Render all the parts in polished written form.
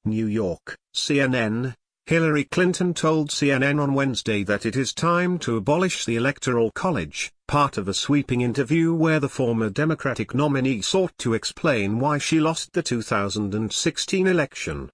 New York, CNN. Hillary Clinton told CNN on Wednesday that it is time to abolish the Electoral College, part of a sweeping interview where the former Democratic nominee sought to explain why she lost the 2016 election.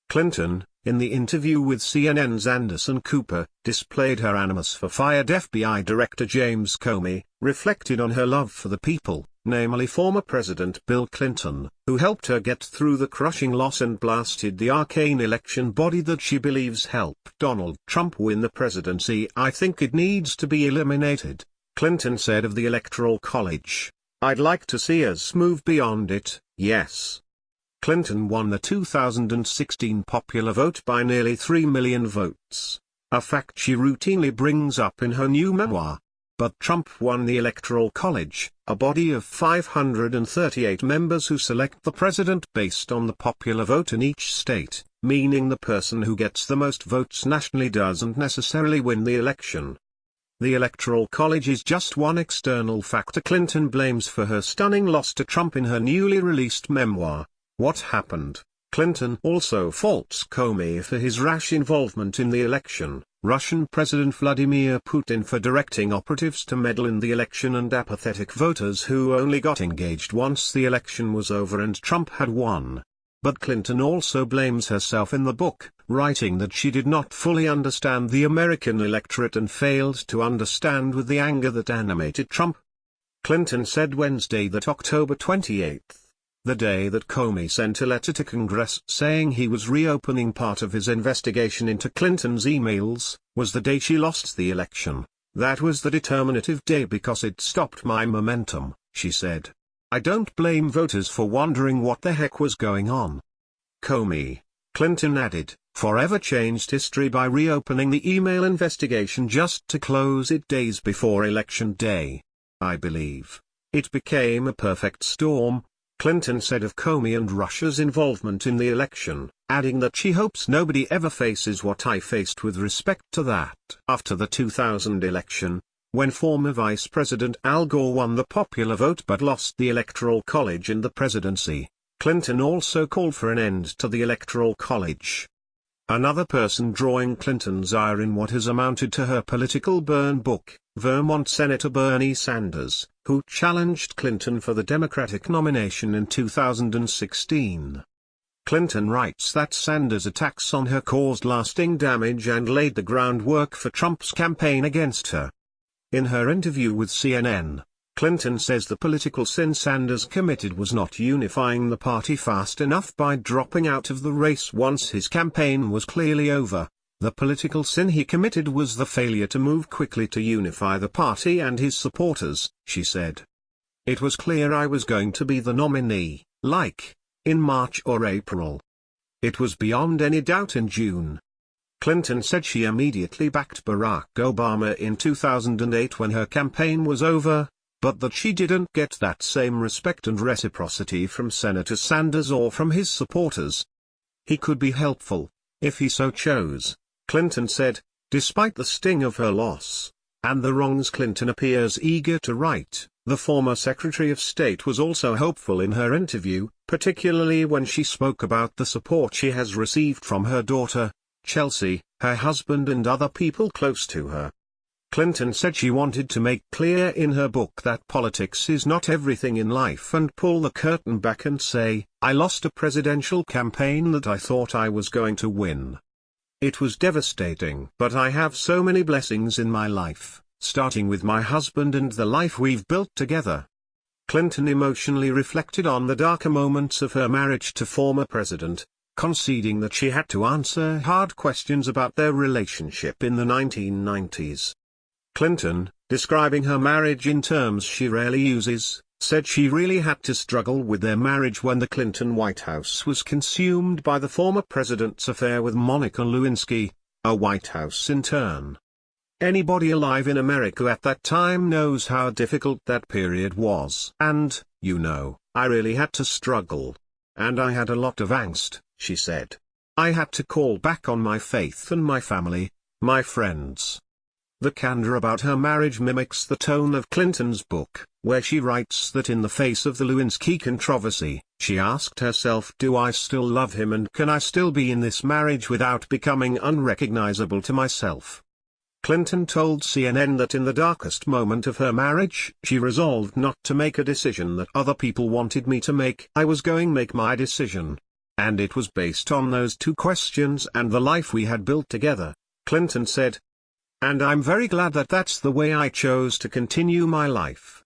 Clinton, in the interview with CNN's Anderson Cooper, displayed her animus for fired FBI Director James Comey, reflected on her love for the people, namely former President Bill Clinton, who helped her get through the crushing loss and blasted the arcane election body that she believes helped Donald Trump win the presidency. "I think it needs to be eliminated," Clinton said of the Electoral College. "I'd like to see us move beyond it, yes." Clinton won the 2016 popular vote by nearly 3 million votes, a fact she routinely brings up in her new memoir. But Trump won the Electoral College, a body of 538 members who select the president based on the popular vote in each state, meaning the person who gets the most votes nationally doesn't necessarily win the election. The Electoral College is just one external factor Clinton blames for her stunning loss to Trump in her newly released memoir, What Happened. Clinton also faults Comey for his rash involvement in the election, Russian President Vladimir Putin for directing operatives to meddle in the election, and apathetic voters who only got engaged once the election was over and Trump had won. But Clinton also blames herself in the book, writing that she did not fully understand the American electorate and failed to understand with the anger that animated Trump. Clinton said Wednesday that October 28, the day that Comey sent a letter to Congress saying he was reopening part of his investigation into Clinton's emails, was the day she lost the election. "That was the determinative day because it stopped my momentum," she said. "I don't blame voters for wondering what the heck was going on." Comey, Clinton added, forever changed history by reopening the email investigation just to close it days before Election Day. "I believe it became a perfect storm," Clinton said of Comey and Russia's involvement in the election, adding that she hopes nobody ever faces what I faced with respect to that. After the 2000 election, when former Vice President Al Gore won the popular vote but lost the Electoral College and the presidency, Clinton also called for an end to the Electoral College. Another person drawing Clinton's ire in what has amounted to her political burn book, Vermont Senator Bernie Sanders, who challenged Clinton for the Democratic nomination in 2016. Clinton writes that Sanders' attacks on her caused lasting damage and laid the groundwork for Trump's campaign against her. In her interview with CNN, Clinton says the political sin Sanders committed was not unifying the party fast enough by dropping out of the race once his campaign was clearly over. The political sin he committed was the failure to move quickly to unify the party and his supporters, she said. "It was clear I was going to be the nominee, in March or April. It was beyond any doubt in June." Clinton said she immediately backed Barack Obama in 2008 when her campaign was over, but that she didn't get that same respect and reciprocity from Senator Sanders or from his supporters. "He could be helpful, if he so chose," Clinton said, despite the sting of her loss, and the wrongs Clinton appears eager to right. The former Secretary of State was also hopeful in her interview, particularly when she spoke about the support she has received from her daughter, Chelsea, her husband and other people close to her. Clinton said she wanted to make clear in her book that politics is not everything in life and pull the curtain back and say, "I lost a presidential campaign that I thought I was going to win. It was devastating, but I have so many blessings in my life, starting with my husband and the life we've built together." Clinton emotionally reflected on the darker moments of her marriage to former president, conceding that she had to answer hard questions about their relationship in the 1990s. Clinton, describing her marriage in terms she rarely uses, said she really had to struggle with their marriage when the Clinton White House was consumed by the former president's affair with Monica Lewinsky, a White House intern. "Anybody alive in America at that time knows how difficult that period was. And, I really had to struggle. And I had a lot of angst," she said. "I had to call back on my faith and my family, my friends." The candor about her marriage mimics the tone of Clinton's book, where she writes that in the face of the Lewinsky controversy, she asked herself, do I still love him and can I still be in this marriage without becoming unrecognizable to myself? Clinton told CNN that in the darkest moment of her marriage, she resolved not to make a decision that other people wanted me to make. I was going to make my decision. And it was based on those two questions and the life we had built together, Clinton said. And I'm very glad that that's the way I chose to continue my life.